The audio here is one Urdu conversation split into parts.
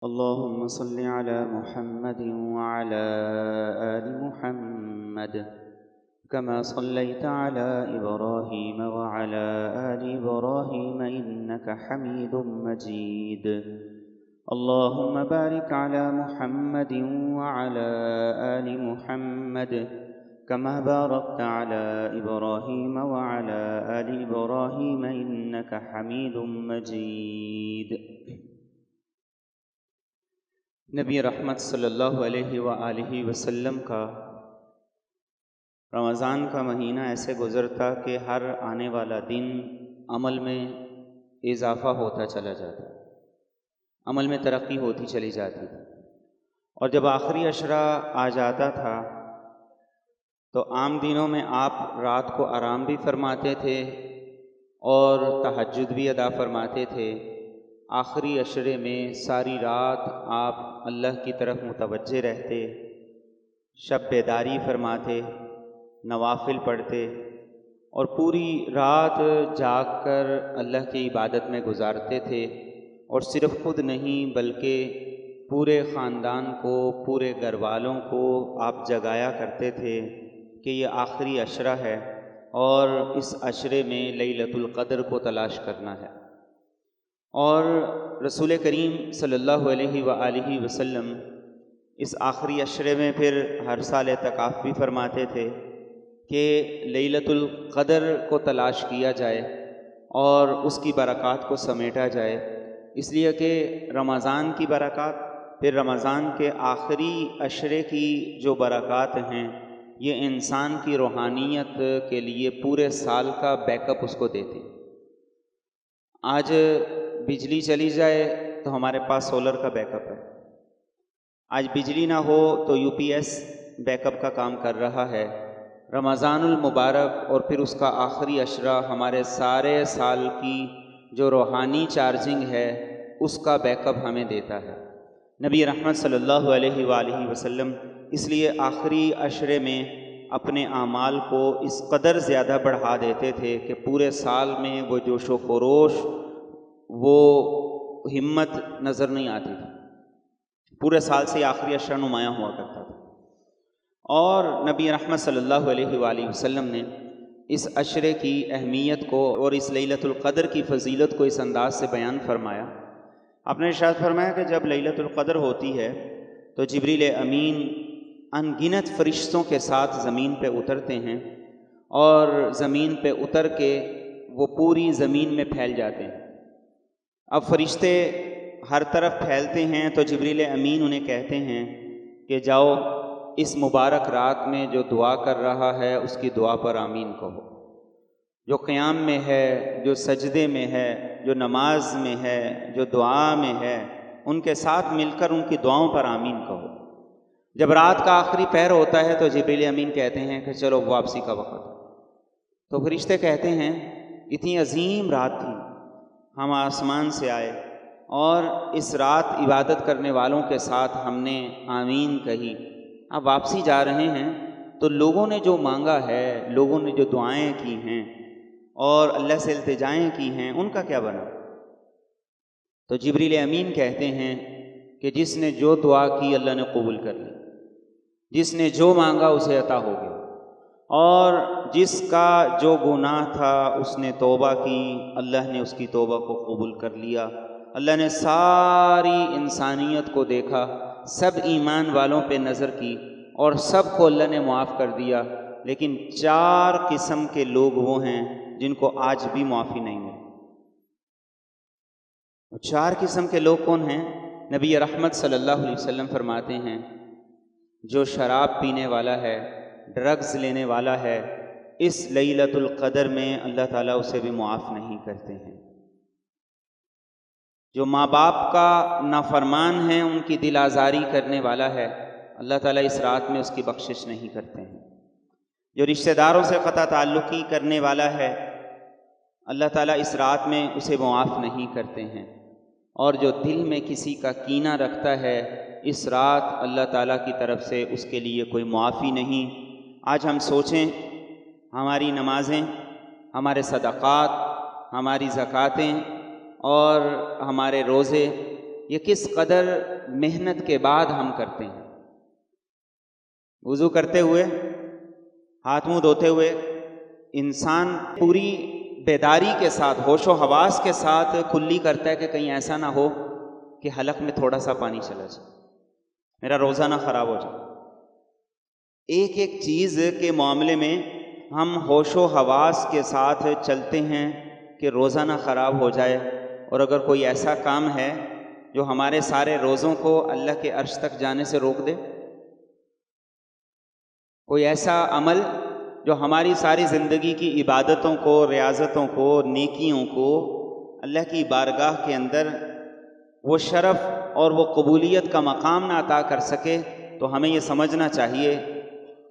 اللهم صل على محمد وعلى آل محمد كما صليت على إبراهيم وعلى آل إبراهيم إنك حميد مجيد. اللهم بارك على محمد وعلى آل محمد كما باركت على إبراهيم وعلى آل إبراهيم إنك حميد مجيد. نبی رحمت صلی اللہ علیہ وآلہ وسلم کا رمضان کا مہینہ ایسے گزرتا کہ ہر آنے والا دن عمل میں اضافہ ہوتا چلا جاتا، عمل میں ترقی ہوتی چلی جاتی تھی، اور جب آخری عشرہ آ جاتا تھا تو عام دنوں میں آپ رات کو آرام بھی فرماتے تھے اور تہجد بھی ادا فرماتے تھے۔ آخری عشرے میں ساری رات آپ اللہ کی طرف متوجہ رہتے، شب بیداری فرماتے، نوافل پڑھتے اور پوری رات جاگ کر اللہ کی عبادت میں گزارتے تھے، اور صرف خود نہیں بلکہ پورے خاندان کو، پورے گھر والوں کو آپ جگایا کرتے تھے کہ یہ آخری عشرہ ہے اور اس عشرے میں لیلۃ القدر کو تلاش کرنا ہے۔ اور رسول کریم صلی اللہ علیہ وآلہ وسلم اس آخری عشرے میں پھر ہر سال اعتکاف بھی فرماتے تھے کہ لیلۃ القدر کو تلاش کیا جائے اور اس کی برکات کو سمیٹا جائے، اس لیے کہ رمضان کی برکات، پھر رمضان کے آخری عشرے کی جو برکات ہیں، یہ انسان کی روحانیت کے لیے پورے سال کا بیک اپ اس کو دیتی۔ آج بجلی چلی جائے تو ہمارے پاس سولر کا بیک اپ ہے، آج بجلی نہ ہو تو U P S back up کا کام کر رہا ہے۔ رمضان المبارک اور پھر اس کا آخری عشرہ ہمارے سارے سال کی جو روحانی چارجنگ ہے اس کا بیک اپ ہمیں دیتا ہے۔ نبی رحمت صلی اللہ علیہ وآلہ وسلم اس لیے آخری عشرے میں اپنے اعمال کو اس قدر زیادہ بڑھا دیتے تھے کہ پورے سال میں وہ جوش و خروش، وہ ہمت نظر نہیں آتی تھی، پورے سال سے آخری عشرہ نمایاں ہوا کرتا تھا۔ اور نبی رحمت صلی اللہ علیہ وآلہ وسلم نے اس عشرے کی اہمیت کو اور اس لیلۃ القدر کی فضیلت کو اس انداز سے بیان فرمایا۔ آپ نے ارشاد فرمایا کہ جب لیلۃ القدر ہوتی ہے تو جبریل امین ان گنت فرشتوں کے ساتھ زمین پہ اترتے ہیں، اور زمین پہ اتر کے وہ پوری زمین میں پھیل جاتے ہیں۔ اب فرشتے ہر طرف پھیلتے ہیں تو جبریل امین انہیں کہتے ہیں کہ جاؤ اس مبارک رات میں جو دعا کر رہا ہے اس کی دعا پر آمین کہو، جو قیام میں ہے، جو سجدے میں ہے، جو نماز میں ہے، جو دعا میں ہے، ان کے ساتھ مل کر ان کی دعاؤں پر آمین کہو۔ جب رات کا آخری پہر ہوتا ہے تو جبریل امین کہتے ہیں کہ چلو واپسی کا وقت ہے، تو فرشتے کہتے ہیں اتنی عظیم رات تھی، ہم آسمان سے آئے اور اس رات عبادت کرنے والوں کے ساتھ ہم نے آمین کہی، اب واپسی جا رہے ہیں تو لوگوں نے جو مانگا ہے، لوگوں نے جو دعائیں کی ہیں اور اللہ سے التجائیں کی ہیں، ان کا کیا بنا؟ تو جبریل امین کہتے ہیں کہ جس نے جو دعا کی اللہ نے قبول کر لی، جس نے جو مانگا اسے عطا ہو گیا، اور جس کا جو گناہ تھا اس نے توبہ کی، اللہ نے اس کی توبہ کو قبول کر لیا۔ اللہ نے ساری انسانیت کو دیکھا، سب ایمان والوں پہ نظر کی اور سب کو اللہ نے معاف کر دیا، لیکن 4 قسم کے لوگ وہ ہیں جن کو آج بھی معافی نہیں ہے۔ 4 قسم کے لوگ کون ہیں؟ نبی رحمت صلی اللہ علیہ وسلم فرماتے ہیں جو شراب پینے والا ہے، ڈرگز لینے والا ہے، اس لیلۃ القدر میں اللہ تعالیٰ اسے بھی معاف نہیں کرتے ہیں۔ جو ماں باپ کا نافرمان ہے، ان کی دل آزاری کرنے والا ہے، اللہ تعالیٰ اس رات میں اس کی بخشش نہیں کرتے ہیں۔ جو رشتہ داروں سے قطع تعلقی کرنے والا ہے، اللہ تعالیٰ اس رات میں اسے معاف نہیں کرتے ہیں۔ اور جو دل میں کسی کا کینہ رکھتا ہے، اس رات اللہ تعالیٰ کی طرف سے اس کے لیے کوئی معافی نہیں۔ آج ہم سوچیں، ہماری نمازیں، ہمارے صدقات، ہماری زکوٰتیں اور ہمارے روزے، یہ کس قدر محنت کے بعد ہم کرتے ہیں. وضو کرتے ہوئے، ہاتھ منہ دھوتے ہوئے انسان پوری بیداری کے ساتھ، ہوش و حواس کے ساتھ کلی کرتا ہے کہ کہیں ایسا نہ ہو کہ حلق میں تھوڑا سا پانی چلا جائے، میرا روزہ نہ خراب ہو جائے. ایک ایک چیز کے معاملے میں ہم ہوش و حواس کے ساتھ چلتے ہیں کہ روزہ نہ خراب ہو جائے. اور اگر کوئی ایسا کام ہے جو ہمارے سارے روزوں کو اللہ کے عرش تک جانے سے روک دے، کوئی ایسا عمل جو ہماری ساری زندگی کی عبادتوں کو، ریاضتوں کو، نیکیوں کو اللہ کی بارگاہ کے اندر وہ شرف اور وہ قبولیت کا مقام نہ عطا کر سکے، تو ہمیں یہ سمجھنا چاہیے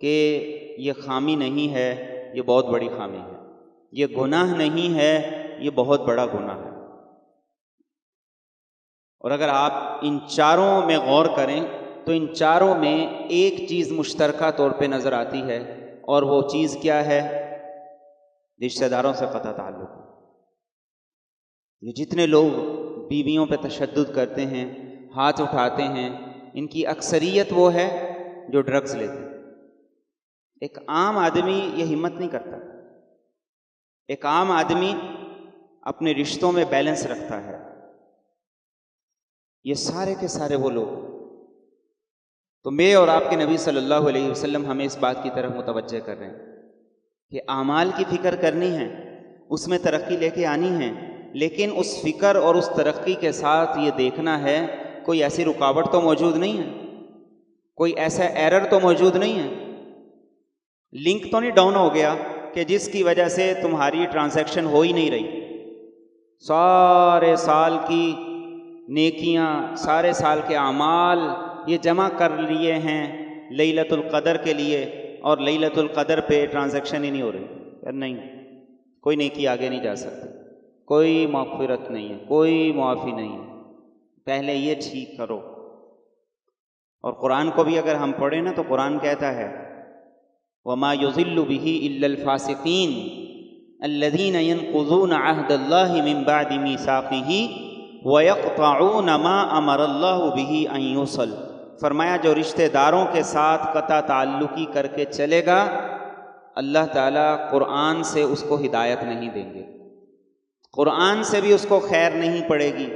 کہ یہ خامی نہیں ہے، یہ بہت بڑی خامی ہے. یہ گناہ نہیں ہے، یہ بہت بڑا گناہ ہے. اور اگر آپ ان چاروں میں غور کریں تو ان چاروں میں ایک چیز مشترکہ طور پہ نظر آتی ہے، اور وہ چیز کیا ہے؟ رشتہ داروں سے قطع تعلق. یہ جتنے لوگ بیویوں پہ تشدد کرتے ہیں، ہاتھ اٹھاتے ہیں، ان کی اکثریت وہ ہے جو ڈرگز لیتے ہیں. ایک عام آدمی یہ ہمت نہیں کرتا. ایک عام آدمی اپنے رشتوں میں بیلنس رکھتا ہے. یہ سارے کے سارے وہ لوگ. تو میں اور آپ کے نبی صلی اللہ علیہ وسلم ہمیں اس بات کی طرف متوجہ کر رہے ہیں کہ اعمال کی فکر کرنی ہے، اس میں ترقی لے کے آنی ہے، لیکن اس فکر اور اس ترقی کے ساتھ یہ دیکھنا ہے کوئی ایسی رکاوٹ تو موجود نہیں ہے، کوئی ایسا ایرر تو موجود نہیں ہے، لنک تو نہیں ڈاؤن ہو گیا کہ جس کی وجہ سے تمہاری ٹرانزیکشن ہو ہی نہیں رہی. سارے سال کی نیکیاں، سارے سال کے اعمال یہ جمع کر لیے ہیں لیلۃ القدر کے لیے، اور لیلۃ القدر پہ ٹرانزیکشن ہی نہیں ہو رہی. نہیں، کوئی نیکی آگے نہیں جا سکتی، کوئی مغفرت نہیں ہے، کوئی معافی نہیں ہے. پہلے یہ ٹھیک کرو. اور قرآن کو بھی اگر ہم پڑھیں نا تو قرآن کہتا ہے وَمَا يُضِلُّ بِهِ إِلَّا الْفَاسِقِينَ الَّذِينَ يَنقُضُونَ عَهْدَ اللَّهِ مِن بَعْدِ مِيثَاقِهِ وَيَقْطَعُونَ مَا أَمَرَ اللَّهُ بِهِ أَن يُوصَلَ. فرمایا جو رشتہ داروں کے ساتھ قطع تعلقی کر کے چلے گا، اللہ تعالیٰ قرآن سے اس کو ہدایت نہیں دیں گے، قرآن سے بھی اس کو خیر نہیں پڑے گی.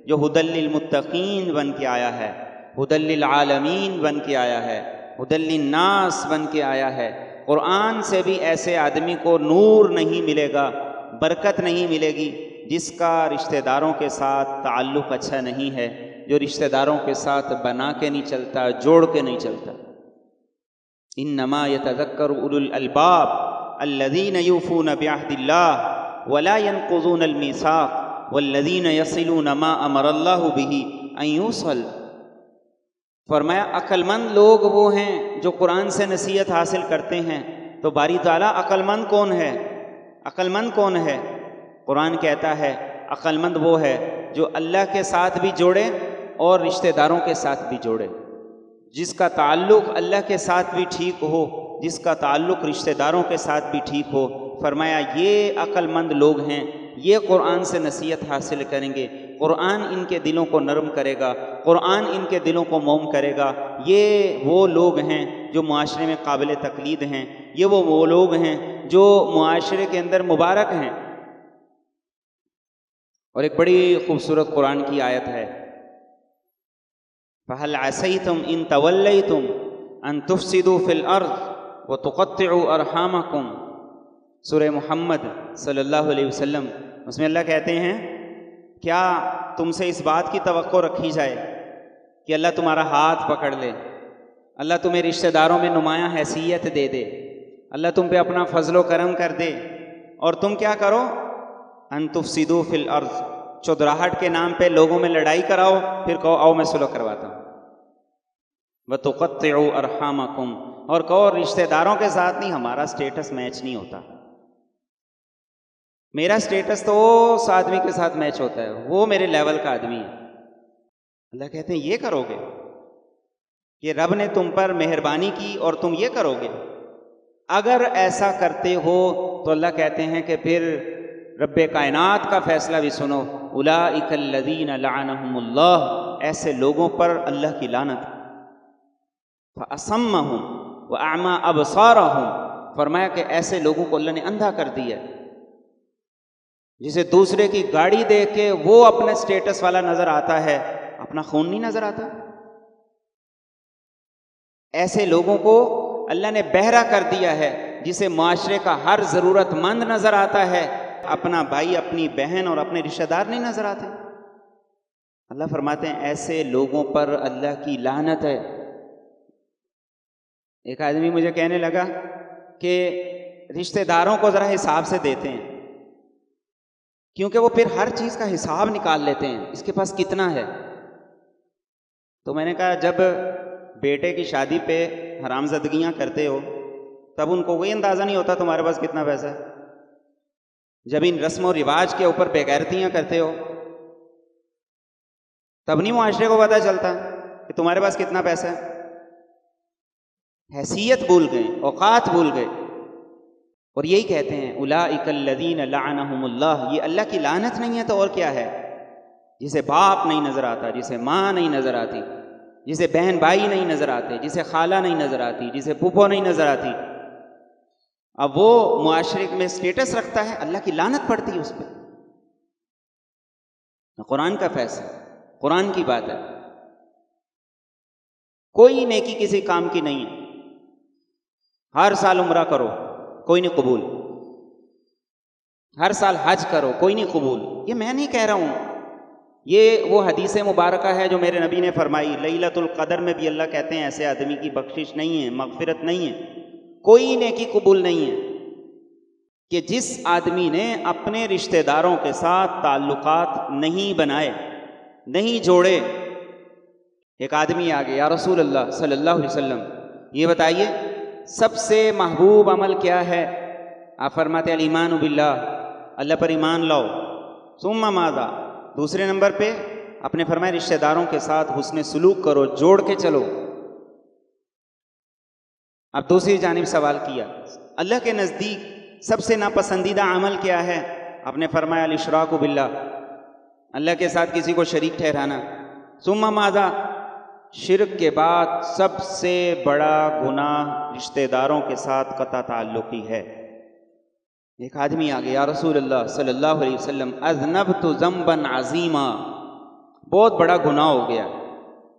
جو ھدی للمتقین بن کے آیا ہے، ھدی للعالمین بن کے آیا ہے، ھدی للناس بن کے آیا ہے، قرآن سے بھی ایسے آدمی کو نور نہیں ملے گا، برکت نہیں ملے گی جس کا رشتہ داروں کے ساتھ تعلق اچھا نہیں ہے، جو رشتہ داروں کے ساتھ بنا کے نہیں چلتا، جوڑ کے نہیں چلتا. انما یتذکر اولو الالباب الذین یوفون بعہد اللہ ولا ينقضون المیثاق والذین یصلون ما امر اللہ بہ ان یوصل. فرمایا عقل مند لوگ وہ ہیں جو قرآن سے نصیحت حاصل کرتے ہیں. تو باری تعالیٰ عقل مند کون ہے؟ عقل مند کون ہے؟ قرآن کہتا ہے عقل مند وہ ہے جو اللہ کے ساتھ بھی جوڑے اور رشتہ داروں کے ساتھ بھی جوڑے، جس کا تعلق اللہ کے ساتھ بھی ٹھیک ہو، جس کا تعلق رشتہ داروں کے ساتھ بھی ٹھیک ہو. فرمایا یہ عقل مند لوگ ہیں، یہ قرآن سے نصیحت حاصل کریں گے، قرآن ان کے دلوں کو نرم کرے گا، قرآن ان کے دلوں کو موم کرے گا. یہ وہ لوگ ہیں جو معاشرے میں قابل تقلید ہیں، یہ وہ لوگ ہیں جو معاشرے کے اندر مبارک ہیں. اور ایک بڑی خوبصورت قرآن کی آیت ہے فَهَلْ عَسَيْتُمْ إِن تَوَلَّيْتُمْ أَن تُفْسِدُوا فِي الْأَرْضِ وَتُقَطِّعُوا أَرْحَامَكُمْ. سورہ محمد صلی اللہ علیہ وسلم، اس میں اللہ کہتے ہیں کیا تم سے اس بات کی توقع رکھی جائے کہ اللہ تمہارا ہاتھ پکڑ لے، اللہ تمہیں رشتہ داروں میں نمایاں حیثیت دے دے، اللہ تم پہ اپنا فضل و کرم کر دے، اور تم کیا کرو؟ ان تفسدوا فی الارض، چودراہٹ کے نام پہ لوگوں میں لڑائی کراؤ، پھر کہو آؤ میں صلح کرواتا ہوں. وتقطعوا ارحامکم، اور کہو رشتہ داروں کے ساتھ نہیں، ہمارا سٹیٹس میچ نہیں ہوتا، میرا سٹیٹس تو اس آدمی کے ساتھ میچ ہوتا ہے، وہ میرے لیول کا آدمی ہے. اللہ کہتے ہیں یہ کرو گے؟ کہ رب نے تم پر مہربانی کی اور تم یہ کرو گے؟ اگر ایسا کرتے ہو تو اللہ کہتے ہیں کہ پھر رب کائنات کا فیصلہ بھی سنو. اولئک الذین لعنہم اللہ، ایسے لوگوں پر اللہ کی لعنت. فَأَصَمَّهُمْ وَأَعْمَى أَبْصَارَهُمْ، فرمایا کہ ایسے لوگوں کو اللہ نے اندھا کر دیا، جسے دوسرے کی گاڑی دیکھ کے وہ اپنے سٹیٹس والا نظر آتا ہے، اپنا خون نہیں نظر آتا. ایسے لوگوں کو اللہ نے بہرا کر دیا ہے، جسے معاشرے کا ہر ضرورت مند نظر آتا ہے، اپنا بھائی، اپنی بہن اور اپنے رشتہ دار نہیں نظر آتے. اللہ فرماتے ہیں ایسے لوگوں پر اللہ کی لعنت ہے. ایک آدمی مجھے کہنے لگا کہ رشتہ داروں کو ذرا حساب سے دیتے ہیں، کیونکہ وہ پھر ہر چیز کا حساب نکال لیتے ہیں، اس کے پاس کتنا ہے. تو میں نے کہا جب بیٹے کی شادی پہ حرام زدگیاں کرتے ہو تب ان کو کوئی اندازہ نہیں ہوتا تمہارے پاس کتنا پیسہ ہے. جب ان رسم و رواج کے اوپر بے غیرتیاں کرتے ہو تب نہیں معاشرے کو پتہ چلتا کہ تمہارے پاس کتنا پیسہ ہے. حیثیت بھول گئے، اوقات بھول گئے. اور یہی کہتے ہیں اولئک الذین لعنہم اللہ، یہ اللہ کی لعنت نہیں ہے تو اور کیا ہے. جسے باپ نہیں نظر آتا، جسے ماں نہیں نظر آتی، جسے بہن بھائی نہیں نظر آتے، جسے خالہ نہیں نظر آتی، جسے پھوپھو نہیں نظر آتی، اب وہ معاشرے میں سٹیٹس رکھتا ہے، اللہ کی لعنت پڑتی ہے اس پہ. قرآن کا فیصلہ، قرآن کی بات ہے. کوئی نیکی کسی کام کی نہیں ہے. ہر سال عمرہ کرو، کوئی نہیں قبول. ہر سال حج کرو، کوئی نہیں قبول. یہ میں نہیں کہہ رہا ہوں، یہ وہ حدیث مبارکہ ہے جو میرے نبی نے فرمائی. لیلۃ القدر میں بھی اللہ کہتے ہیں ایسے آدمی کی بخشش نہیں ہے، مغفرت نہیں ہے، کوئی نیکی قبول نہیں ہے کہ جس آدمی نے اپنے رشتہ داروں کے ساتھ تعلقات نہیں بنائے، نہیں جوڑے. ایک آدمی آ گیا، یا رسول اللہ صلی اللہ علیہ وسلم یہ بتائیے سب سے محبوب عمل کیا ہے؟ آپ فرماتے الایمان باللہ، اللہ پر ایمان لاؤ. ثم ماذا؟ دوسرے نمبر پہ آپ نے فرمایا رشتہ داروں کے ساتھ حسن سلوک کرو، جوڑ کے چلو. اب دوسری جانب سوال کیا اللہ کے نزدیک سب سے ناپسندیدہ عمل کیا ہے؟ آپ نے فرمایا الاشراک باللہ، اللہ کے ساتھ کسی کو شریک ٹھہرانا. ثم ماذا؟ شرک کے بعد سب سے بڑا گناہ رشتہ داروں کے ساتھ قطع تعلقی ہے. ایک آدمی آ گیا، یا رسول اللہ صلی اللہ علیہ وسلم اذنبت ذنبا عظیما، بہت بڑا گناہ ہو گیا،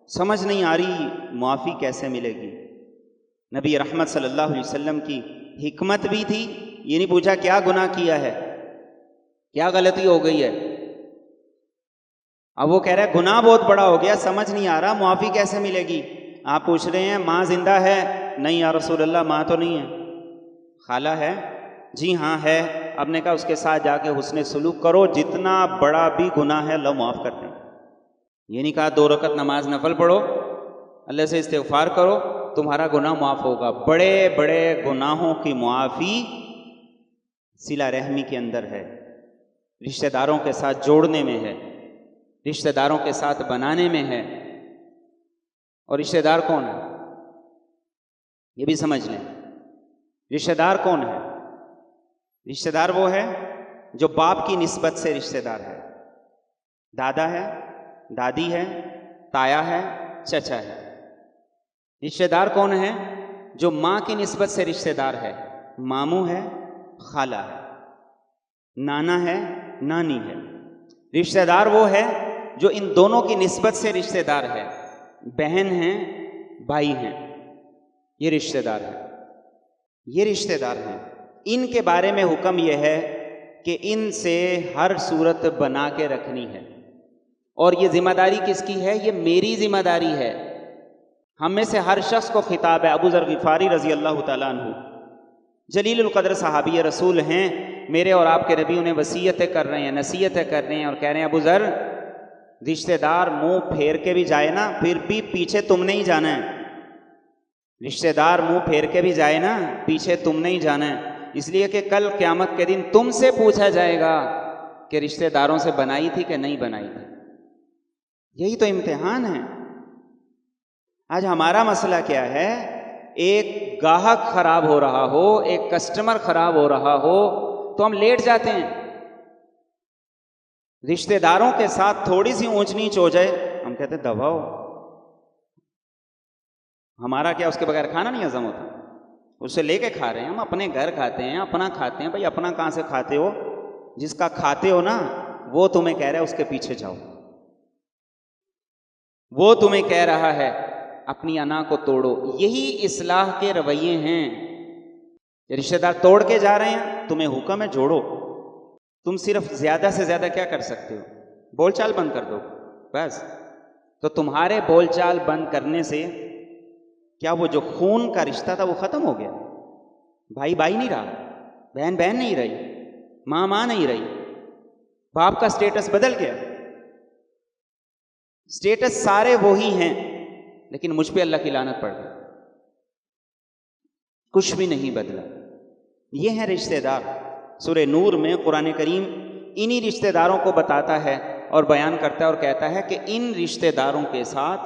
سمجھ نہیں آ رہی معافی کیسے ملے گی. نبی رحمت صلی اللہ علیہ وسلم کی حکمت بھی تھی، یہ نہیں پوچھا کیا گناہ کیا ہے، کیا غلطی ہو گئی ہے. اب وہ کہہ رہا ہے گناہ بہت بڑا ہو گیا، سمجھ نہیں آ رہا معافی کیسے ملے گی. آپ پوچھ رہے ہیں ماں زندہ ہے؟ نہیں یا رسول اللہ ماں تو نہیں ہے. خالہ ہے؟ جی ہاں ہے. اب نے کہا اس کے ساتھ جا کے حسن سلوک کرو، جتنا بڑا بھی گناہ ہے اللہ معاف کرتے ہیں. یہ نہیں کہا 2 رکعت نماز نفل پڑھو، اللہ سے استغفار کرو، تمہارا گناہ معاف ہوگا. بڑے بڑے گناہوں کی معافی صلہ رحمی کے اندر ہے، رشتہ داروں کے ساتھ جوڑنے میں ہے، رشتہ داروں کے ساتھ بنانے میں ہے. اور رشتہ دار کون ہے یہ بھی سمجھ لیں. رشتہ دار کون ہے؟ رشتہ دار وہ ہے جو باپ کی نسبت سے رشتہ دار ہے. دادا ہے، دادی ہے، تایا ہے، چچا ہے. رشتہ دار کون ہے؟ جو ماں کی نسبت سے رشتہ دار ہے. ماموں ہے، خالہ ہے، نانا ہے، نانی ہے. رشتہ دار وہ ہے جو ان دونوں کی نسبت سے رشتہ دار ہے. بہن ہیں، بھائی ہیں، یہ رشتہ دار ہے. یہ رشتہ دار ہیں. ان کے بارے میں حکم یہ ہے کہ ان سے ہر صورت بنا کے رکھنی ہے. اور یہ ذمہ داری کس کی ہے؟ یہ میری ذمہ داری ہے. ہم میں سے ہر شخص کو خطاب ہے. ابو ذر غفاری رضی اللہ تعالیٰ عنہ جلیل القدر صحابی رسول ہیں، میرے اور آپ کے نبی انہیں وصیتیں کر رہے ہیں، نصیحتیں کر رہے ہیں اور کہہ رہے ہیں ابو ذر رشتہ دار منہ پھیر کے بھی جائے نا پھر بھی پیچھے تم نہیں جانا ہے. رشتہ دار منہ پھیر کے بھی جائے نا پیچھے تم نہیں جانا ہے. اس لیے کہ کل قیامت کے دن تم سے پوچھا جائے گا کہ رشتہ داروں سے بنائی تھی کہ نہیں بنائی تھی. یہی تو امتحان ہے. آج ہمارا مسئلہ کیا ہے؟ ایک گاہک خراب ہو رہا ہو، ایک کسٹمر خراب ہو رہا ہو تو ہم لیٹ جاتے ہیں. رشتہ داروں کے ساتھ تھوڑی سی اونچ نیچ ہو جائے ہم کہتے ہیں دباؤ، ہمارا کیا اس کے بغیر کھانا نہیں ہضم ہوتا، اسے لے کے کھا رہے ہیں، ہم اپنے گھر کھاتے ہیں، اپنا کھاتے ہیں. بھائی اپنا کہاں سے کھاتے ہو؟ جس کا کھاتے ہو نا وہ تمہیں کہہ رہا ہے اس کے پیچھے جاؤ، وہ تمہیں کہہ رہا ہے اپنی انا کو توڑو. یہی اصلاح کے رویے ہیں. رشتہ دار توڑ کے جا رہے ہیں، تمہیں حکم ہے جوڑو. تم صرف زیادہ سے زیادہ کیا کر سکتے ہو؟ بول چال بند کر دو بس. تو تمہارے بول چال بند کرنے سے کیا وہ جو خون کا رشتہ تھا وہ ختم ہو گیا؟ بھائی بھائی نہیں رہا، بہن بہن نہیں رہی، ماں ماں نہیں رہی، باپ کا سٹیٹس بدل گیا. سٹیٹس سارے وہی ہیں، لیکن مجھ پہ اللہ کی لعنت پڑ گئی، کچھ بھی نہیں بدلا. یہ ہیں رشتہ دار. سورہ نور میں قرآن کریم انہی رشتہ داروں کو بتاتا ہے اور بیان کرتا ہے اور کہتا ہے کہ ان رشتہ داروں کے ساتھ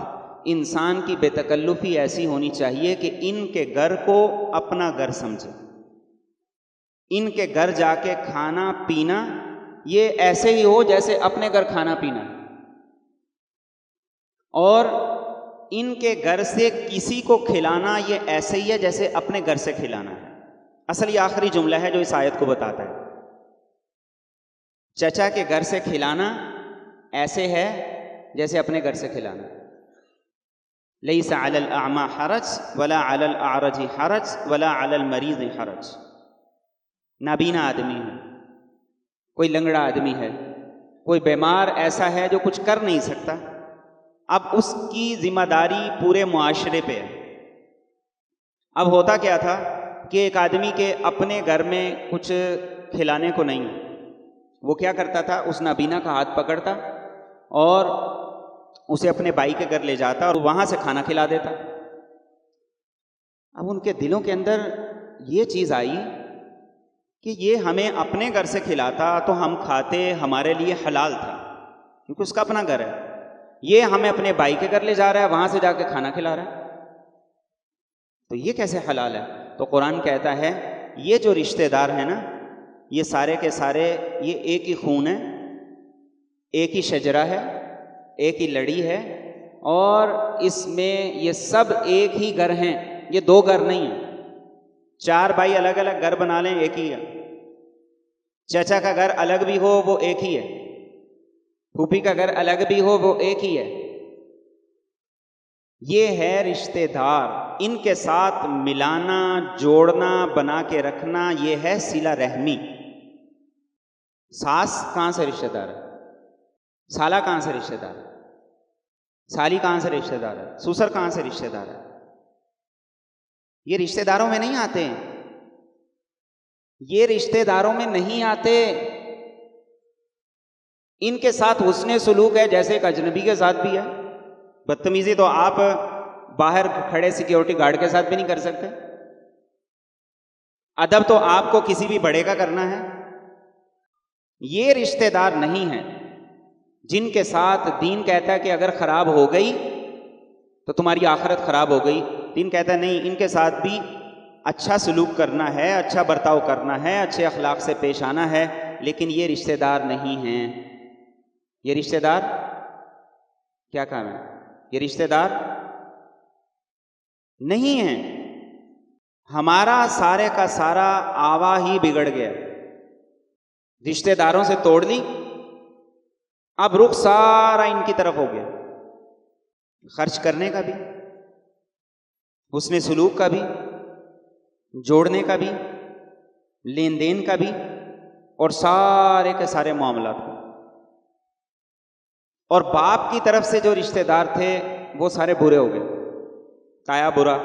انسان کی بے تکلفی ایسی ہونی چاہیے کہ ان کے گھر کو اپنا گھر سمجھے. ان کے گھر جا کے کھانا پینا یہ ایسے ہی ہو جیسے اپنے گھر کھانا پینا ہے، اور ان کے گھر سے کسی کو کھلانا یہ ایسے ہی ہے جیسے اپنے گھر سے کھلانا ہے. اصل یہ آخری جملہ ہے جو اس آیت کو بتاتا ہے. چچا کے گھر سے کھلانا ایسے ہے جیسے اپنے گھر سے کھلانا. لیس علی الاعمی حرج ولا علی الاعرج حرج ولا علی المریض حرج. نابینا آدمی ہے، کوئی لنگڑا آدمی ہے، کوئی بیمار ایسا ہے جو کچھ کر نہیں سکتا، اب اس کی ذمہ داری پورے معاشرے پہ ہے. اب ہوتا کیا تھا کہ ایک آدمی کے اپنے گھر میں کچھ کھلانے کو نہیں، وہ کیا کرتا تھا؟ اس نابینا کا ہاتھ پکڑتا اور اسے اپنے بھائی کے گھر لے جاتا اور وہاں سے کھانا کھلا دیتا. اب ان کے دلوں کے اندر یہ چیز آئی کہ یہ ہمیں اپنے گھر سے کھلاتا تو ہم کھاتے، ہمارے لیے حلال تھا کیونکہ اس کا اپنا گھر ہے. یہ ہمیں اپنے بھائی کے گھر لے جا رہا ہے، وہاں سے جا کے کھانا کھلا رہا ہے، تو یہ کیسے حلال ہے؟ تو قرآن کہتا ہے یہ جو رشتہ دار ہیں نا، یہ سارے کے سارے یہ ایک ہی خون ہے، ایک ہی شجرہ ہے، ایک ہی لڑی ہے، اور اس میں یہ سب ایک ہی گھر ہیں. یہ دو گھر نہیں ہیں. 4 بھائی الگ الگ گھر بنا لیں ایک ہی ہے. چچا کا گھر الگ بھی ہو وہ ایک ہی ہے، پھوپھی کا گھر الگ بھی ہو وہ ایک ہی ہے. یہ ہے رشتہ دار. ان کے ساتھ ملانا، جوڑنا، بنا کے رکھنا، یہ ہے صلہ رحمی. ساس کہاں سے رشتہ دار ہے؟ سالہ کہاں سے رشتہ دار ہے؟ سالی کہاں سے رشتہ دار ہے؟ سسر کہاں سے رشتہ دار ہے؟ یہ رشتہ داروں میں نہیں آتے، یہ رشتہ داروں میں نہیں آتے. ان کے ساتھ حسن سلوک ہے جیسے ایک اجنبی کے ساتھ بھی ہے. بدتمیزی تو آپ باہر کھڑے سیکیورٹی گارڈ کے ساتھ بھی نہیں کر سکتے. ادب تو آپ کو کسی بھی بڑے کا کرنا ہے. یہ رشتہ دار نہیں ہیں جن کے ساتھ دین کہتا ہے کہ اگر خراب ہو گئی تو تمہاری آخرت خراب ہو گئی. دین کہتا ہے نہیں، ان کے ساتھ بھی اچھا سلوک کرنا ہے، اچھا برتاؤ کرنا ہے، اچھے اخلاق سے پیش آنا ہے، لیکن یہ رشتہ دار نہیں ہیں. یہ رشتہ دار کیا کام ہے؟ یہ رشتہ دار نہیں ہیں. ہمارا سارے کا سارا آوا ہی بگڑ گیا. رشتہ داروں سے توڑ لی، اب رخ سارا ان کی طرف ہو گیا. خرچ کرنے کا بھی، حسن سلوک کا بھی، جوڑنے کا بھی، لین دین کا بھی، اور سارے کے سارے معاملات کا. اور باپ کی طرف سے جو رشتہ دار تھے وہ سارے برے ہو گئے. تایا برا،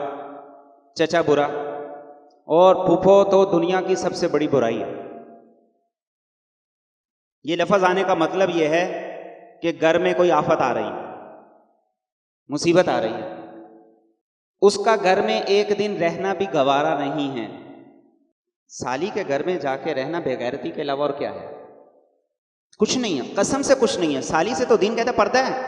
چچا برا، اور پھوپھو تو دنیا کی سب سے بڑی برائی ہے. یہ لفظ آنے کا مطلب یہ ہے کہ گھر میں کوئی آفت آ رہی ہے، مصیبت آ رہی ہے، اس کا گھر میں ایک دن رہنا بھی گوارا نہیں ہے. سالی کے گھر میں جا کے رہنا بے غیرتی کے علاوہ اور کیا ہے؟ کچھ نہیں ہے، قسم سے کچھ نہیں ہے. سالی سے تو دین کہتا پردہ ہے.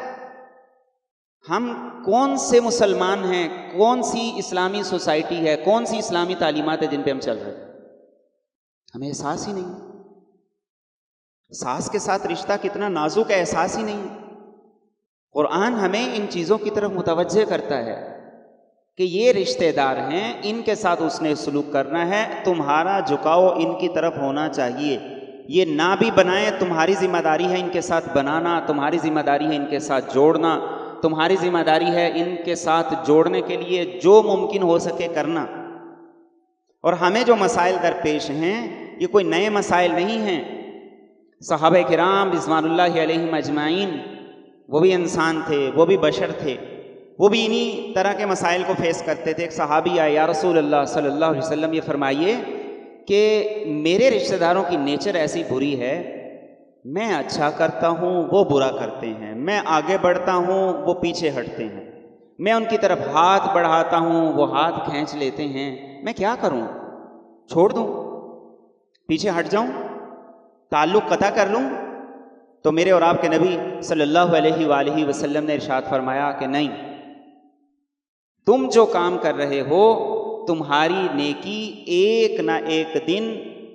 ہم کون سے مسلمان ہیں، کون سی اسلامی سوسائٹی ہے، کون سی اسلامی تعلیمات ہے جن پہ ہم چل رہے ہیں؟ ہمیں احساس ہی نہیں. ساس کے ساتھ رشتہ کتنا نازک ہے، احساس ہی نہیں. قرآن ہمیں ان چیزوں کی طرف متوجہ کرتا ہے کہ یہ رشتہ دار ہیں، ان کے ساتھ اس نے سلوک کرنا ہے، تمہارا جھکاؤ ان کی طرف ہونا چاہیے، یہ نہ بھی بنائیں تمہاری ذمہ داری ہے ان کے ساتھ بنانا، تمہاری ذمہ داری ہے ان کے ساتھ جوڑنا، تمہاری ذمہ داری ہے ان کے ساتھ جوڑنے کے لیے جو ممکن ہو سکے کرنا۔ اور ہمیں جو مسائل درپیش ہیں یہ کوئی نئے مسائل نہیں ہیں۔ صحابہ کرام رضوان اللہ علیہم اجمعین وہ بھی انسان تھے، وہ بھی بشر تھے، وہ بھی انہی طرح کے مسائل کو فیس کرتے تھے۔ ایک صحابی آئے، یا رسول اللہ صلی اللہ علیہ وسلم یہ فرمائیے کہ میرے رشتہ داروں کی نیچر ایسی بری ہے، میں اچھا کرتا ہوں وہ برا کرتے ہیں، میں آگے بڑھتا ہوں وہ پیچھے ہٹتے ہیں، میں ان کی طرف ہاتھ بڑھاتا ہوں وہ ہاتھ کھینچ لیتے ہیں، میں کیا کروں؟ چھوڑ دوں؟ پیچھے ہٹ جاؤں؟ تعلق قطع کر لوں؟ تو میرے اور آپ کے نبی صلی اللہ علیہ وآلہ وسلم نے ارشاد فرمایا کہ نہیں، تم جو کام کر رہے ہو تمہاری نیکی ایک نہ ایک دن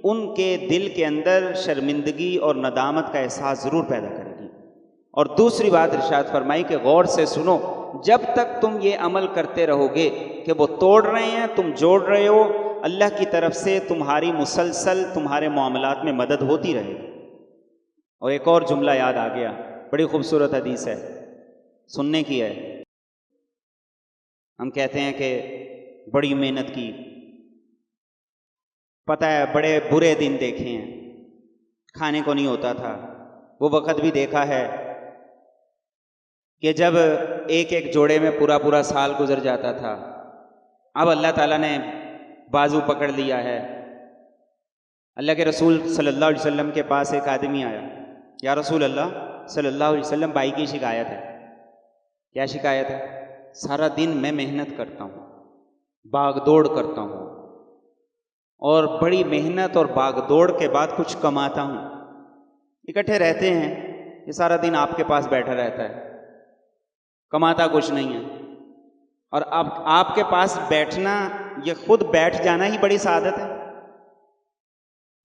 ان کے دل کے اندر شرمندگی اور ندامت کا احساس ضرور پیدا کرے گی۔ اور دوسری بات ارشاد فرمائی کہ غور سے سنو، جب تک تم یہ عمل کرتے رہو گے کہ وہ توڑ رہے ہیں تم جوڑ رہے ہو، اللہ کی طرف سے تمہاری مسلسل تمہارے معاملات میں مدد ہوتی رہے گی۔ اور ایک اور جملہ یاد آ گیا، بڑی خوبصورت حدیث ہے، سننے کی ہے۔ ہم کہتے ہیں کہ بڑی محنت کی، پتہ ہے بڑے برے دن دیکھے ہیں، کھانے کو نہیں ہوتا تھا، وہ وقت بھی دیکھا ہے کہ جب ایک ایک جوڑے میں پورا پورا سال گزر جاتا تھا۔ اب اللہ تعالیٰ نے بازو پکڑ لیا ہے۔ اللہ کے رسول صلی اللہ علیہ وسلم کے پاس ایک آدمی آیا، یا رسول اللہ صلی اللہ علیہ وسلم، بھائی کی شکایت ہے۔ کیا شکایت ہے؟ سارا دن میں محنت کرتا ہوں، باغ دوڑ کرتا ہوں، اور بڑی محنت اور باغ دوڑ کے بعد کچھ کماتا ہوں، اکٹھے رہتے ہیں، یہ سارا دن آپ کے پاس بیٹھا رہتا ہے، کماتا کچھ نہیں ہے۔ اور اب آپ کے پاس بیٹھنا، یہ خود بیٹھ جانا ہی بڑی سعادت ہے۔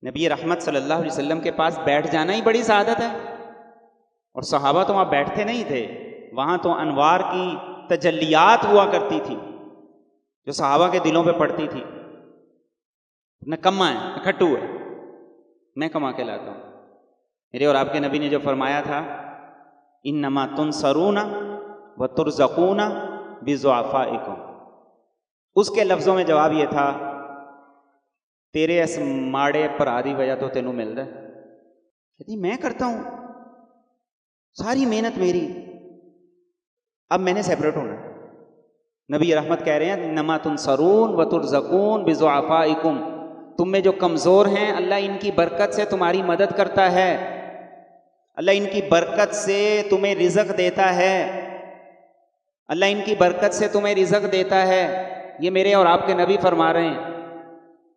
نبی رحمت صلی اللہ علیہ وسلم کے پاس بیٹھ جانا ہی بڑی سعادت ہے۔ اور صحابہ تو وہاں بیٹھتے نہیں تھے، وہاں تو انوار کی تجلیات ہوا کرتی تھی جو صحابہ کے دلوں پہ پڑتی تھی۔ نہ کما ہے نہ کھٹو ہے، میں کما کے لاتا ہوں۔ میرے اور آپ کے نبی نے جو فرمایا تھا، انما تنصرون وترزقون بضعفائکم، اس کے لفظوں میں جواب یہ تھا، تیرے اس ماڑے پرا دی وجہ تو تینوں مل رہا ہے۔ کہتی میں کرتا ہوں، ساری محنت میری، اب میں نے سیپریٹ ہونا ہے۔ نبی رحمت کہہ رہے ہیں انما تنصرون وترزقون بضعفائکم، تم میں جو کمزور ہیں اللہ ان کی برکت سے تمہاری مدد کرتا ہے، اللہ ان کی برکت سے تمہیں رزق دیتا ہے، اللہ ان کی برکت سے تمہیں رزق دیتا ہے۔ یہ میرے اور آپ کے نبی فرما رہے ہیں،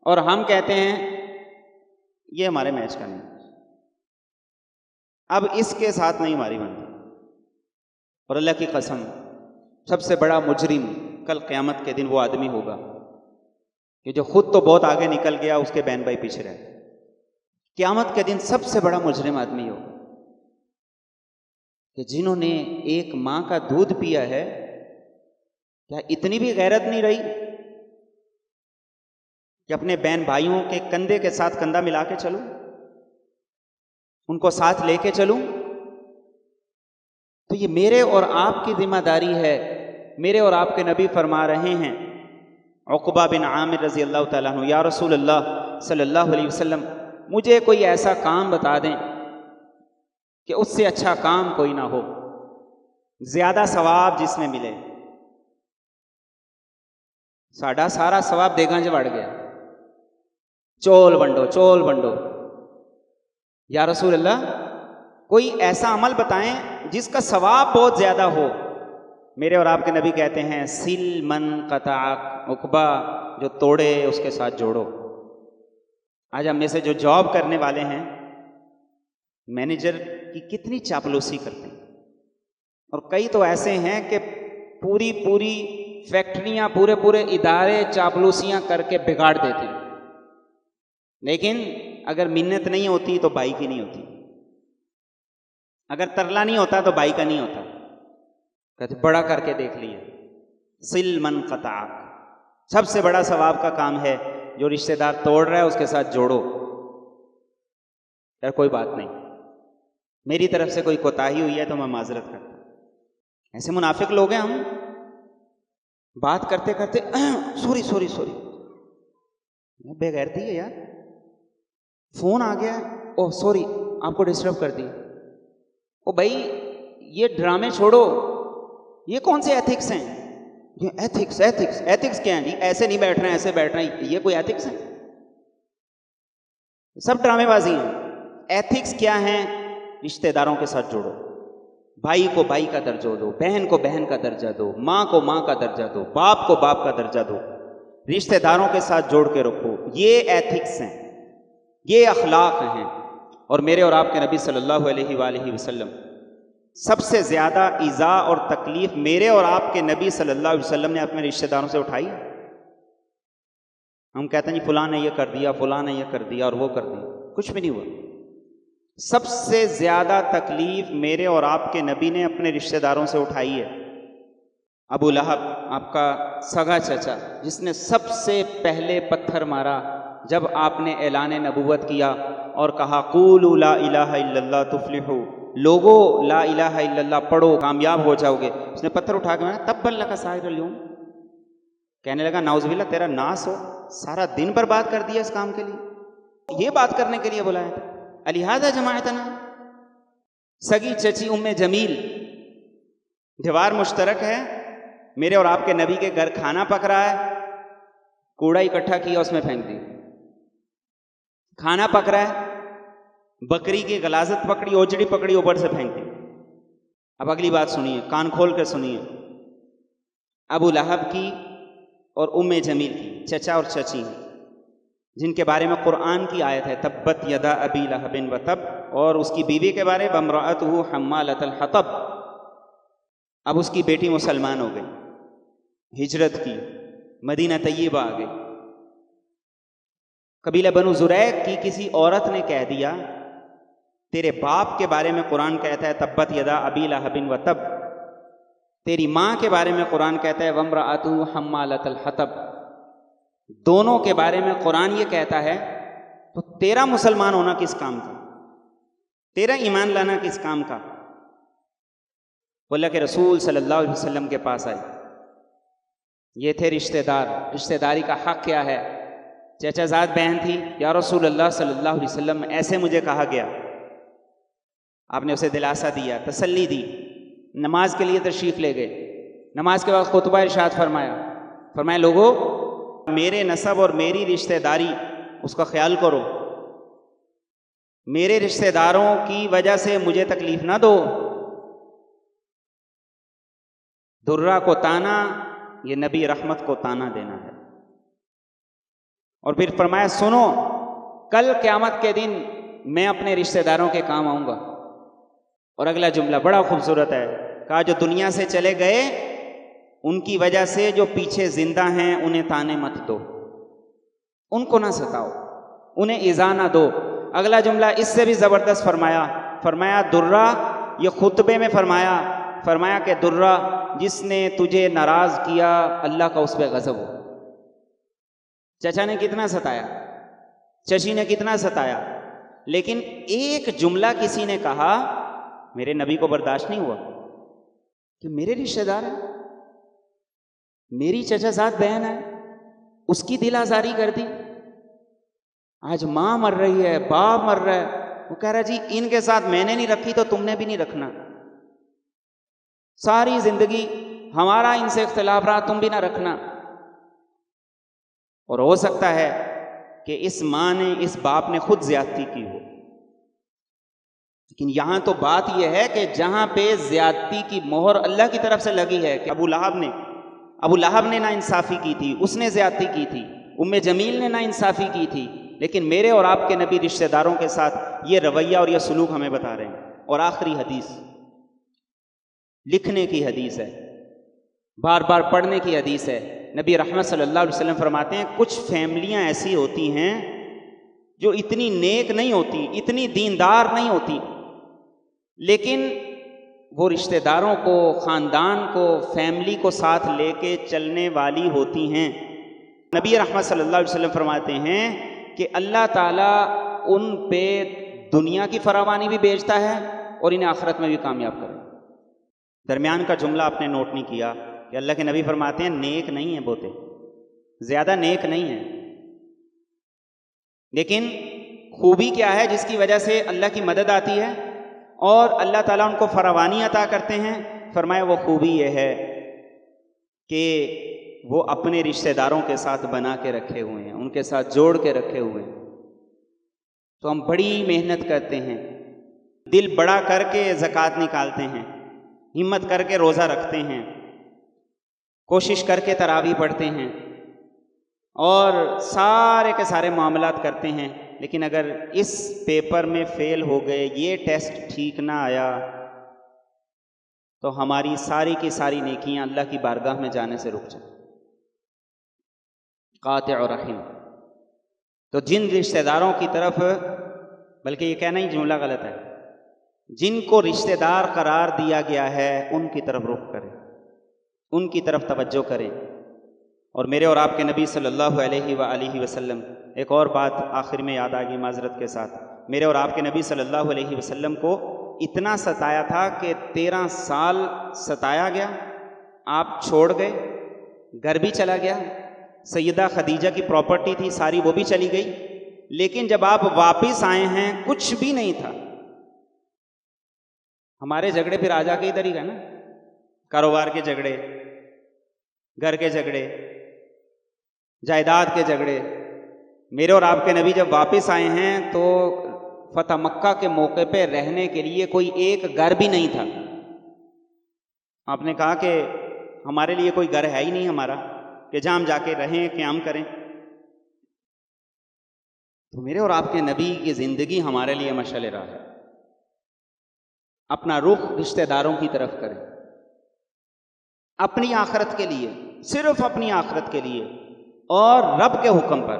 اور ہم کہتے ہیں یہ ہمارے میچ کا نہیں، اب اس کے ساتھ نہیں ہماری بنتی۔ اور اللہ کی قسم، سب سے بڑا مجرم کل قیامت کے دن وہ آدمی ہوگا کہ جو خود تو بہت آگے نکل گیا، اس کے بہن بھائی پیچھے رہے۔ قیامت کے دن سب سے بڑا مجرم آدمی ہوگا کہ جنہوں نے ایک ماں کا دودھ پیا ہے، کیا اتنی بھی غیرت نہیں رہی کہ اپنے بہن بھائیوں کے کندھے کے ساتھ کندھا ملا کے چلوں، ان کو ساتھ لے کے چلوں؟ تو یہ میرے اور آپ کی ذمہ داری ہے۔ میرے اور آپ کے نبی فرما رہے ہیں، عقبہ بن عامر رضی اللہ تعالیٰ عنہ، یا رسول اللہ صلی اللہ علیہ وسلم، مجھے کوئی ایسا کام بتا دیں کہ اس سے اچھا کام کوئی نہ ہو، زیادہ ثواب جس میں ملے۔ ساڈا سارا ثواب دیگاں چ وڑ گیا، چول ونڈو چول ونڈو۔ یا رسول اللہ کوئی ایسا عمل بتائیں جس کا ثواب بہت زیادہ ہو۔ میرے اور آپ کے نبی کہتے ہیں، سل من قطعک، عقبہ جو توڑے اس کے ساتھ جوڑو۔ آج ہم میں سے جو جاب کرنے والے ہیں، مینیجر کی کتنی چاپلوسی کرتے ہیں، اور کئی تو ایسے ہیں کہ پوری پوری فیکٹریاں، پورے پورے ادارے چاپلوسیاں کر کے بگاڑ دیتے ہیں، لیکن اگر منت نہیں ہوتی تو بھائی کی نہیں ہوتی، اگر ترلا نہیں ہوتا تو بھائی کا نہیں ہوتا۔ کہتے بڑا کر کے دیکھ لیے، صل من قطعک، سب سے بڑا ثواب کا کام ہے جو رشتہ دار توڑ رہا ہے اس کے ساتھ جوڑو۔ یار کوئی بات نہیں، میری طرف سے کوئی کوتاہی ہوئی ہے تو میں معذرت کرتا ہوں۔ ایسے منافق لوگ ہیں ہم، بات کرتے کرتے سوری سوری سوری، بے غیرتی ہے یار، فون آ گیا، اوہ سوری آپ کو ڈسٹرب کر دی۔ او بھائی یہ ڈرامے چھوڑو، یہ کون سے ایتھکس ہیں؟ یہ ایتھکس کیا ہیں جی؟ ایسے نہیں بیٹھ رہے ہیں، ایسے بیٹھ رہے ہیں، یہ کوئی ایتھکس ہے؟ سب ڈرامے بازی ہیں۔ ایتھکس کیا ہیں؟ رشتہ داروں کے ساتھ جوڑو، بھائی کو بھائی کا درجہ دو، بہن کو بہن کا درجہ دو، ماں کو ماں کا درجہ دو، باپ کو باپ کا درجہ دو، رشتہ داروں کے ساتھ جوڑ کے رکھو۔ یہ ایتھکس ہیں، یہ اخلاق ہیں۔ اور میرے اور آپ کے نبی صلی اللہ علیہ وآلہ وسلم سب سے زیادہ ایذا اور تکلیف میرے اور آپ کے نبی صلی اللہ علیہ وسلم نے اپنے رشتہ داروں سے اٹھائی۔ ہم کہتے ہیں جی فلاں نے یہ کر دیا، فلاں نے یہ کر دیا اور وہ کر دیا، کچھ بھی نہیں ہوا۔ سب سے زیادہ تکلیف میرے اور آپ کے نبی نے اپنے رشتہ داروں سے اٹھائی ہے۔ ابو لہب آپ کا سگا چچا، جس نے سب سے پہلے پتھر مارا جب آپ نے اعلان نبوت کیا اور کہا قولوا لا الہ الا اللہ تفلحوا، لوگوں لا الہ الا اللہ پڑھو کامیاب ہو جاؤ گے، اس نے پتھر اٹھا کے مارا، تب لک سائر اليوم، کہنے لگا نعوذ باللہ تیرا ناس ہو، سارا دن برباد کر دیا اس کام کے لیے، یہ بات کرنے کے لیے بلایا تھا۔ الہذا جماعتنا، سگی چچی ام جمیل، دیوار مشترک ہے، میرے اور آپ کے نبی کے گھر کھانا پک رہا ہے، کوڑا اکٹھا کیا اس میں پھینک دی، کھانا پک رہا ہے، بکری کی غلاظت پکڑی، اوجڑی پکڑی، اوپر سے پھینک دی۔ اب اگلی بات سنیے، کان کھول کر سنیے، ابو لہب کی اور ام جمیل کی، چچا اور چچی، جن کے بارے میں قرآن کی آیت ہے تبت یدا ابی لہب وتب، اور اس کی بیوی کے بارے وامرأتہ حمالۃ الحطب۔ اب اس کی بیٹی مسلمان ہو گئی، ہجرت کی، مدینہ طیبہ آ گئی۔ قبیلہ بنو زریق کی کسی عورت نے کہہ دیا تیرے باپ کے بارے میں قرآن کہتا ہے تبت یدا ابی لہب وتب، تیری ماں کے بارے میں قرآن کہتا ہے وامرأتہ حمالۃ الحطب، دونوں کے بارے میں قرآن یہ کہتا ہے، تو تیرا مسلمان ہونا کس کام کا، تیرا ایمان لانا کس کام کا؟ وہ اللہ کے رسول صلی اللہ علیہ وسلم کے پاس آئی، یہ تھے رشتہ دار، رشتہ داری کا حق کیا ہے؟ چچا زاد بہن تھی، یا رسول اللہ صلی اللہ علیہ وسلم ایسے مجھے کہا گیا، آپ نے اسے دلاسا دیا، تسلی دی، نماز کے لیے تشریف لے گئے، نماز کے بعد خطبہ ارشاد فرمایا لوگوں میرے نسب اور میری رشتہ داری اس کا خیال کرو، میرے رشتہ داروں کی وجہ سے مجھے تکلیف نہ دو۔ درہ کو تانا یہ نبی رحمت کو تانا دینا ہے۔ اور پھر فرمایا سنو، کل قیامت کے دن میں اپنے رشتہ داروں کے کام آؤں گا۔ اور اگلا جملہ بڑا خوبصورت ہے، کہا جو دنیا سے چلے گئے ان کی وجہ سے جو پیچھے زندہ ہیں انہیں تانے مت دو، ان کو نہ ستاؤ، انہیں ایذا نہ دو۔ اگلا جملہ اس سے بھی زبردست فرمایا درہ، یہ خطبے میں فرمایا کہ درہ جس نے تجھے ناراض کیا اللہ کا اس پہ غضب ہو۔ چچا نے کتنا ستایا، چچی نے کتنا ستایا، لیکن ایک جملہ کسی نے کہا میرے نبی کو برداشت نہیں ہوا کہ میرے رشتہ دار ہیں، میری چچا زاد بہن ہے، اس کی دل آزاری کر دی۔ آج ماں مر رہی ہے، باپ مر رہا ہے، وہ کہہ رہا جی ان کے ساتھ میں نے نہیں رکھی تو تم نے بھی نہیں رکھنا، ساری زندگی ہمارا ان سے اختلاف رہا، تم بھی نہ رکھنا۔ اور ہو سکتا ہے کہ اس ماں نے، اس باپ نے خود زیادتی کی ہو، لیکن یہاں تو بات یہ ہے کہ جہاں پہ زیادتی کی مہر اللہ کی طرف سے لگی ہے کہ ابو لہب نے نا انصافی کی تھی، اس نے زیادتی کی تھی، ام جمیل نے نا انصافی کی تھی، لیکن میرے اور آپ کے نبی رشتہ داروں کے ساتھ یہ رویہ اور یہ سلوک ہمیں بتا رہے ہیں۔ اور آخری حدیث، لکھنے کی حدیث ہے، بار بار پڑھنے کی حدیث ہے۔ نبی رحمت صلی اللہ علیہ وسلم فرماتے ہیں کچھ فیملیاں ایسی ہوتی ہیں جو اتنی نیک نہیں ہوتی، اتنی دیندار نہیں ہوتی، لیکن وہ رشتہ داروں کو، خاندان کو، فیملی کو ساتھ لے کے چلنے والی ہوتی ہیں۔ نبی رحمت صلی اللہ علیہ وسلم فرماتے ہیں کہ اللہ تعالیٰ ان پہ دنیا کی فراوانی بھی بھیجتا ہے اور انہیں آخرت میں بھی کامیاب کرے۔ درمیان کا جملہ آپ نے نوٹ نہیں کیا کہ اللہ کے نبی فرماتے ہیں نیک نہیں ہیں بہتے، زیادہ نیک نہیں ہیں، لیکن خوبی کیا ہے جس کی وجہ سے اللہ کی مدد آتی ہے اور اللہ تعالیٰ ان کو فراوانی عطا کرتے ہیں؟ فرمایا وہ خوبی یہ ہے کہ وہ اپنے رشتہ داروں کے ساتھ بنا کے رکھے ہوئے ہیں، ان کے ساتھ جوڑ کے رکھے ہوئے ہیں۔ تو ہم بڑی محنت کرتے ہیں، دل بڑا کر کے زکوٰۃ نکالتے ہیں، ہمت کر کے روزہ رکھتے ہیں، کوشش کر کے تراویح پڑھتے ہیں اور سارے کے سارے معاملات کرتے ہیں، لیکن اگر اس پیپر میں فیل ہو گئے، یہ ٹیسٹ ٹھیک نہ آیا، تو ہماری ساری کی ساری نیکیاں اللہ کی بارگاہ میں جانے سے رک جائیں۔ قاطع رحم، تو جن رشتہ داروں کی طرف، بلکہ یہ کہنا ہی جملہ غلط ہے، جن کو رشتہ دار قرار دیا گیا ہے ان کی طرف رخ کریں، ان کی طرف توجہ کریں۔ اور میرے اور آپ کے نبی صلی اللہ علیہ وآلہ وسلم، ایک اور بات آخر میں یاد آ گئی معذرت کے ساتھ، میرے اور آپ کے نبی صلی اللہ علیہ وسلم کو اتنا ستایا تھا کہ 13 سال ستایا گیا، آپ چھوڑ گئے، گھر بھی چلا گیا، سیدہ خدیجہ کی پراپرٹی تھی ساری وہ بھی چلی گئی، لیکن جب آپ واپس آئے ہیں کچھ بھی نہیں تھا۔ ہمارے جھگڑے پھر آ جا کے ادھر ہی گئے نا، کاروبار کے جھگڑے، گھر کے جھگڑے، جائیداد کے جھگڑے۔ میرے اور آپ کے نبی جب واپس آئے ہیں تو فتح مکہ کے موقع پہ رہنے کے لیے کوئی ایک گھر بھی نہیں تھا۔ آپ نے کہا کہ ہمارے لیے کوئی گھر ہے ہی نہیں ہمارا کہ جہاں ہم جا کے رہیں، قیام کریں۔ تو میرے اور آپ کے نبی کی زندگی ہمارے لیے مشعل راہ ہے۔ اپنا رخ رشتہ داروں کی طرف کریں، اپنی آخرت کے لیے، صرف اپنی آخرت کے لیے اور رب کے حکم پر،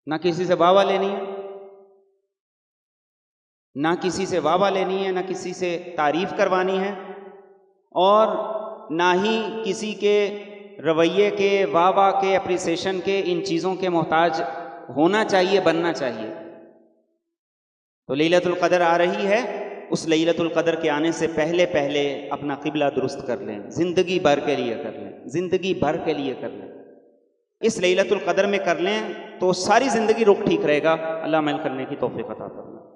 نہ کسی سے واہ واہ لینی ہے، نہ کسی سے واہ واہ لینی ہے، نہ کسی سے تعریف کروانی ہے، اور نہ ہی کسی کے رویے کے، واہ واہ کے، اپریسیشن کے، ان چیزوں کے محتاج ہونا چاہیے، بننا چاہیے۔ تو لیلۃ القدر آ رہی ہے، اس لیلۃ القدر کے آنے سے پہلے پہلے اپنا قبلہ درست کر لیں، زندگی بھر کے لیے کر لیں، زندگی بھر کے لیے کر لیں۔ اس لیلۃ القدر میں کر لیں تو ساری زندگی رخ ٹھیک رہے گا۔ اللہ عمل کرنے کی توفیق عطا فرمائے۔